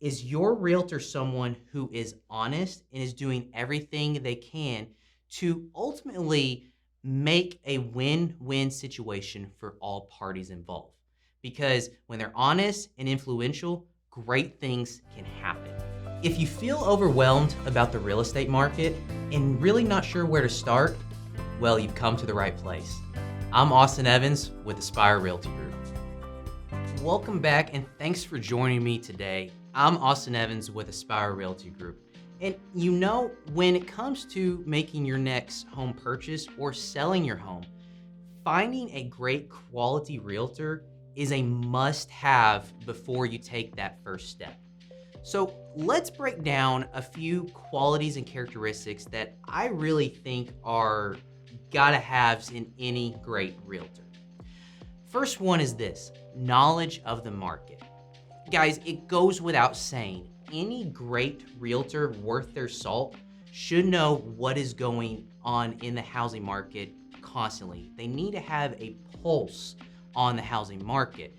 Is your realtor someone who is honest and is doing everything they can to ultimately make a win-win situation for all parties involved? Because when they're honest and influential, great things can happen. If you feel overwhelmed about the real estate market and really not sure where to start, well, you've come to the right place. I'm Austin Evans with Aspire Realty Group. Welcome back and thanks for joining me today. I'm Austin Evans with Aspire Realty Group. And when it comes to making your next home purchase or selling your home, finding a great quality realtor is a must-have before you take that first step. So let's break down a few qualities and characteristics that I really think are gotta-haves in any great realtor. First one is this: knowledge of the market. Guys, it goes without saying, any great realtor worth their salt should know what is going on in the housing market constantly. They need to have a pulse on the housing market.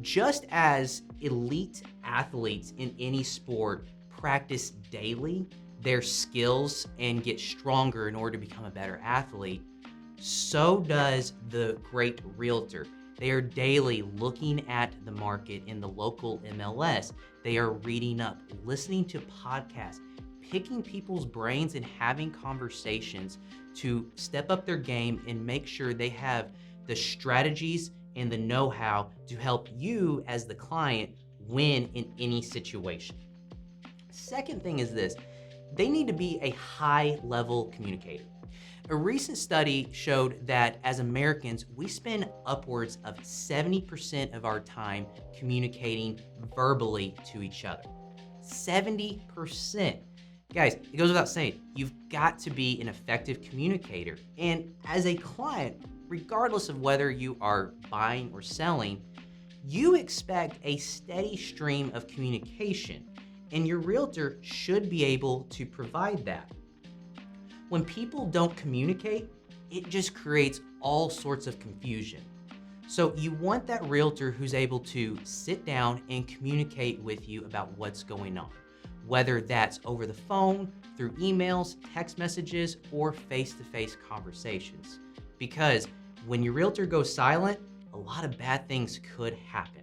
Just as elite athletes in any sport practice daily their skills and get stronger in order to become a better athlete, so does the great realtor. They are daily looking at the market in the local MLS. They are reading up, listening to podcasts, picking people's brains and having conversations to step up their game and make sure they have the strategies and the know-how to help you as the client win in any situation. Second thing is this: they need to be a high-level communicator. A recent study showed that as Americans, we spend upwards of 70% of our time communicating verbally to each other. 70%. Guys, it goes without saying, you've got to be an effective communicator. And as a client, regardless of whether you are buying or selling, you expect a steady stream of communication, and your realtor should be able to provide that. When people don't communicate, it just creates all sorts of confusion. So you want that realtor who's able to sit down and communicate with you about what's going on, whether that's over the phone, through emails, text messages, or face-to-face conversations. Because when your realtor goes silent, a lot of bad things could happen.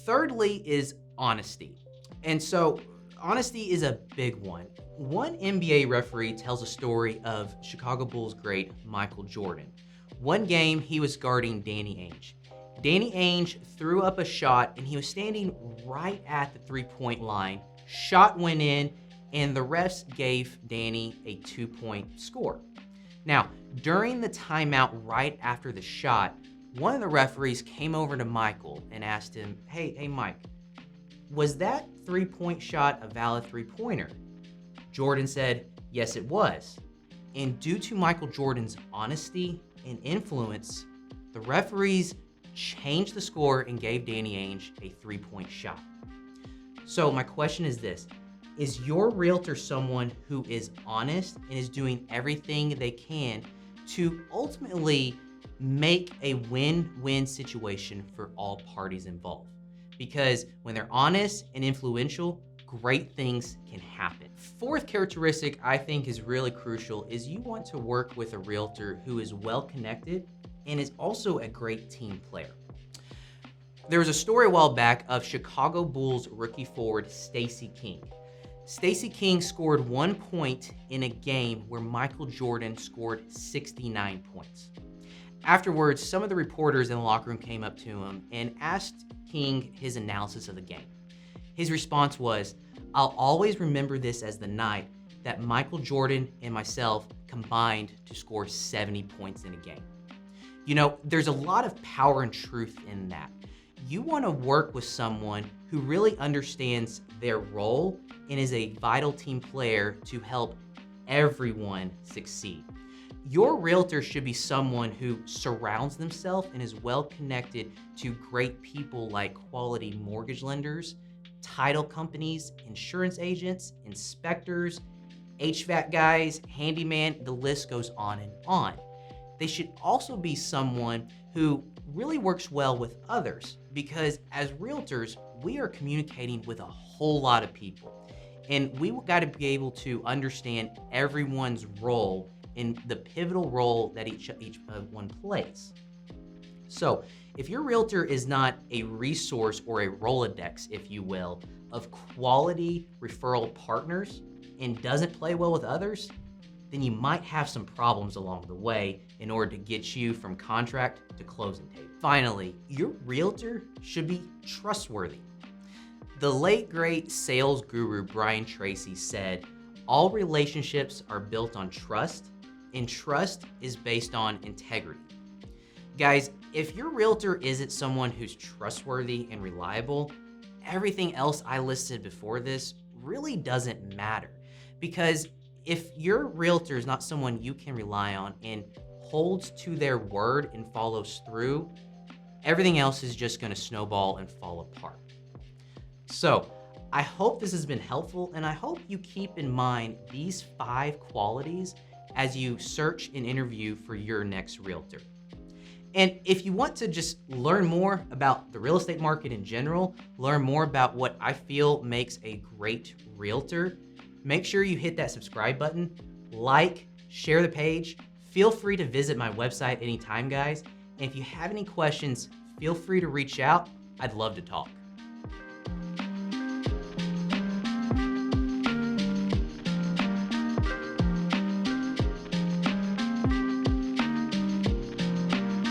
Thirdly is honesty. And so honesty is a big one. One NBA referee tells a story of Chicago Bulls great Michael Jordan. One game, he was guarding Danny Ainge. Danny Ainge threw up a shot and he was standing right at the three-point line. Shot went in and the refs gave Danny a 2-point score. Now, during the timeout right after the shot, one of the referees came over to Michael and asked him, Hey Mike, was that three-point shot a valid three-pointer? Jordan said, yes, it was. And due to Michael Jordan's honesty and influence, the referees changed the score and gave Danny Ainge a three-point shot. So my question is this: is your realtor someone who is honest and is doing everything they can to ultimately make a win-win situation for all parties involved? Because when they're honest and influential, great things can happen. Fourth characteristic I think is really crucial is you want to work with a realtor who is well connected and is also a great team player. There was a story a while back of Chicago Bulls rookie forward Stacey King. Stacey King scored 1 point in a game where Michael Jordan scored 69 points. Afterwards, some of the reporters in the locker room came up to him and asked King his analysis of the game. His response was, "I'll always remember this as the night that Michael Jordan and myself combined to score 70 points in a game." There's a lot of power and truth in that. You want to work with someone who really understands their role and is a vital team player to help everyone succeed. Your realtor should be someone who surrounds themselves and is well connected to great people like quality mortgage lenders, title companies, insurance agents, inspectors, HVAC guys, handyman, the list goes on and on. They should also be someone who really works well with others, because as realtors, we are communicating with a whole lot of people. And we got to be able to understand everyone's role in the pivotal role that each one plays. So, if your realtor is not a resource or a Rolodex, if you will, of quality referral partners and doesn't play well with others, then you might have some problems along the way in order to get you from contract to closing table. Finally, your realtor should be trustworthy. The late great sales guru Brian Tracy said, all relationships are built on trust, and trust is based on integrity. Guys, if your realtor isn't someone who's trustworthy and reliable, everything else I listed before this really doesn't matter. Because if your realtor is not someone you can rely on and holds to their word and follows through, everything else is just going to snowball and fall apart. So, I hope this has been helpful, and I hope you keep in mind these 5 qualities as you search and interview for your next realtor. And if you want to just learn more about the real estate market in general, learn more about what I feel makes a great realtor, make sure you hit that subscribe button, like, share the page. Feel free to visit my website anytime, guys. And if you have any questions, feel free to reach out. I'd love to talk.